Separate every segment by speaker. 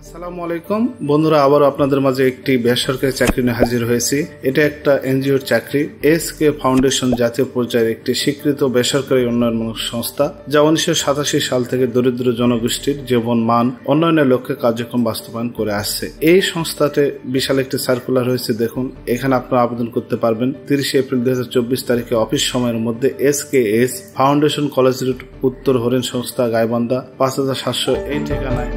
Speaker 1: আসসালামু আলাইকুম বন্ধুরা, আবার আপনাদের মাঝে একটি বেসরকারি চাকরি নিয়ে হাজির হয়েছি। এটা একটা এনজিওর চাকরি। এসকে ফাউন্ডেশন জাতীয় পর্যায়ের একটি স্বীকৃত বেসরকারি উন্নয়নমূলক সংস্থা, যা 1987 সাল থেকে দরিদ্র জনগোষ্ঠীর জীবন মান উন্নয়নের লক্ষ্যে কার্যক্রম বাস্তবায়ন করে আসছে। এই সংস্থাতে বিশাল একটি সার্কুলার হয়েছে, দেখুন এখানে আপনারা আবেদন করতে পারবেন। 30 এপ্রিল 2024 তারিখে অফিস সময়ের মধ্যে SKS ফাউন্ডেশন কলেজ রোড, উত্তর হরিণ সংস্থা, গাইবান্ধা 5700 এই ঠিকানায়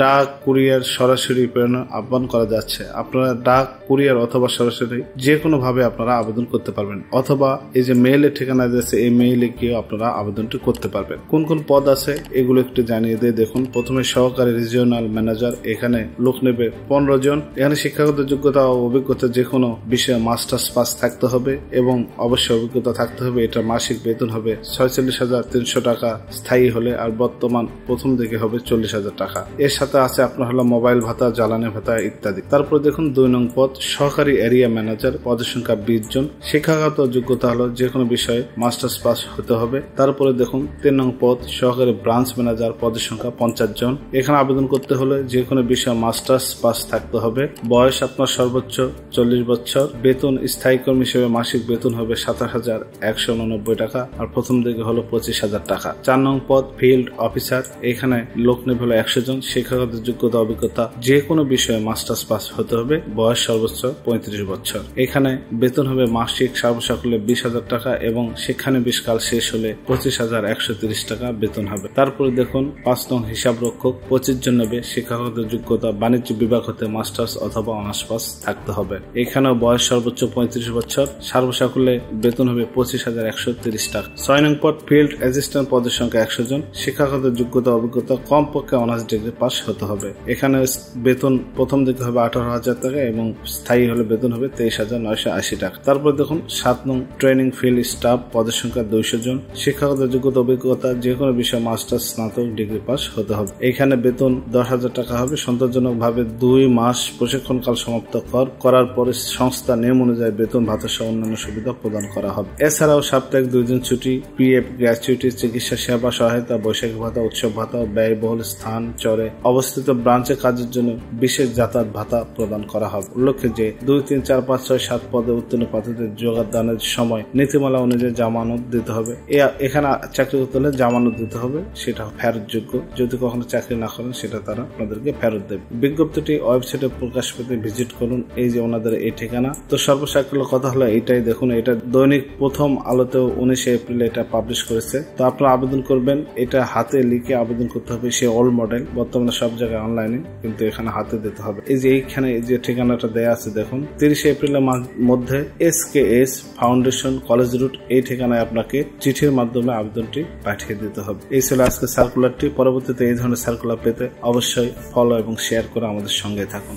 Speaker 1: ডাক কুরিয়ার সরাসরি প্রেরণের আহ্বান করা যাচ্ছে। আপনারা ডাক কুরিয়ার অথবা সরাসরি যে কোনো ভাবে আপনারা আবেদন করতে পারবেন, অথবা এই যে মেইলের ঠিকানা দিয়েছে এই মেইলে গিয়ে আপনারা আবেদনটি করতে পারবেন। কোন কোন পদ আছে এগুলো একটু জানিয়ে দিয়ে দেখুন। প্রথমে সহকারী রিজিওনাল ম্যানেজার, এখানে লোক নেবে 15 জন। এখানে শিক্ষাগত যোগ্যতা ও অভিজ্ঞতা যে কোনো বিষয়ে মাস্টার্স পাস থাকতে হবে এবং অবশ্যই অভিজ্ঞতা থাকতে হবে। এটা মাসিক বেতন হবে 46,300 টাকা স্থায়ী হলে, আর বর্তমান প্রথম দিকে হবে 40,000 টাকা। এর সাথে আছে আপনার হলো মোবাইল ভাতা, জ্বালানি ভাতা ইত্যাদি। তারপর দেখুন 2 নং পদ সহকারী এরিয়া ম্যানেজার, পদের সংখ্যা 20 জন। শিক্ষাগত যোগ্যতা হলো যে কোনো বিষয়ে মাস্টার্স পাস হতে হবে। তারপরে দেখুন 3 নং পদ সহকারী ব্রাঞ্চ ম্যানেজার, পদের সংখ্যা 50 জন। এখানে আবেদন করতে হলে যে কোনো বিষয়ে মাস্টার্স পাস থাকতে হবে। বয়স আপনার সর্বোচ্চ 40 বছর। বেতন স্থায়ী কর্মী হিসেবে মাসিক বেতন হবে 27,189 টাকা, আর প্রথম দিকে হলো 25,000 টাকা। 4 নং পদ ফিল্ড অফিসার, এখানে লোক নেবে হলো 100 জন। শিক্ষাগত যোগ্যতা অভিজ্ঞতা যে কোনো বিষয়ে মাস্টার্স পাস হতে হবে। বয়স সর্বোচ্চ 35 বছর। এখানে বেতন হবে মাসিক সর্বসাকুল্যে 20,000 টাকা এবং শিক্ষানবিশ কাল শেষ হলে 25,130 টাকা বেতন হবে। তারপরে দেখুন 5 নং হিসাব রক্ষক, 25 জন নেবে। শিক্ষাগত যোগ্যতা বাণিজ্য বিভাগ হতে মাস্টার্স অথবা অনার্স পাস থাকতে হবে। এখানেও বয়স সর্বোচ্চ 35 বছর। সর্বসাকুল্যে বেতন হবে 25,130 টাকা। 6 নং পদ ফিল্ড অ্যাসিস্ট্যান্ট, পদের সংখ্যা 100 জন। শিক্ষাগত যোগ্যতা অভিজ্ঞতা কমপক্ষে অনার্স ডিগ্রি পাস হতে হবে। এখানে বেতন প্রথম দিকে হবে 18,000 টাকা এবং স্থায়ী হলে বেতন হবে 23,980 টাকা। তারপর দেখুন 7 নং ট্রেনিং ফিল্ড স্টাফ, পদের সংখ্যা 200 জন। শিক্ষাগত যোগ্যতা অভিজ্ঞতা যে কোনো বিষয়ে মাস্টার্স স্নাতক ডিগ্রি পাস হতে হবে। এখানে বেতন 10,000 টাকা হবে। সন্তোষজনক ভাবে 2 মাস প্রশিক্ষণকাল সমাপ্ত করার পরে সংস্থা নিয়ম অনুযায়ী বেতন ভাতা সহ অন্যান্য সুবিধা প্রদান করা হবে। এছাড়াও সাপ্তাহিক 2 দিন ছুটি, PF, গ্র্যাচুইটি, চিকিৎসা সেবা সহায়তা, বৈশাখী ভাতা, উৎসব ভাতা, ব্যয়বহুল স্থান চরে অবস্থিত ব্রাঞ্চে কাজের জন্য বিশেষ যাতায়াত ভাতা প্রদান করা হবে। উল্লেখ্য যে 2, 3, 4, 5, 6, 7 পদে উত্তীর্ণ প্রার্থীদের যোগদানের সময় নীতিমালা অনুযায়ী জামানত দিতে হবে। এখানে চাকরি করতে হলে জামানত দিতে হবে, সেটা ফেরত যোগ্য। যদি কখনো চাকরি না করেন সেটা তারা আপনাদেরকে ফেরত দেবে। বিজ্ঞপ্তিটি ওয়েবসাইটে প্রকাশ পেতে ভিজিট করুন। এই যে ওনাদের এই ঠিকানা। তো সর্বসাকুল্য কথা হলো এইটাই, দেখুন এটা দৈনিক প্রথম আলোতেও 19 এপ্রিল এটা পাবলিশ করেছে। তো আপনারা আবেদন করবেন, এটা হাতে লিখে আবেদন করতে হবে। সে ওল্ড মডেল, বর্তমানে সব জায়গায় অনলাইনে, কিন্তু এখানে হাতে দিতে হবে। এই যে এইখানে যে ঠিকানাটা দেয়া আছে দেখুন, 30 এপ্রিলের মধ্যে SKS ফাউন্ডেশন কলেজ রুট এই ঠিকানায় আপনাকে চিঠির মাধ্যমে আবেদনটি পাঠিয়ে দিতে হবে। এই ছিল আজকে সার্কুলারটি। পরবর্তীতে এই ধরনের সার্কুলার পেতে অবশ্যই ফলো এবং শেয়ার করে আমাদের সঙ্গে থাকুন।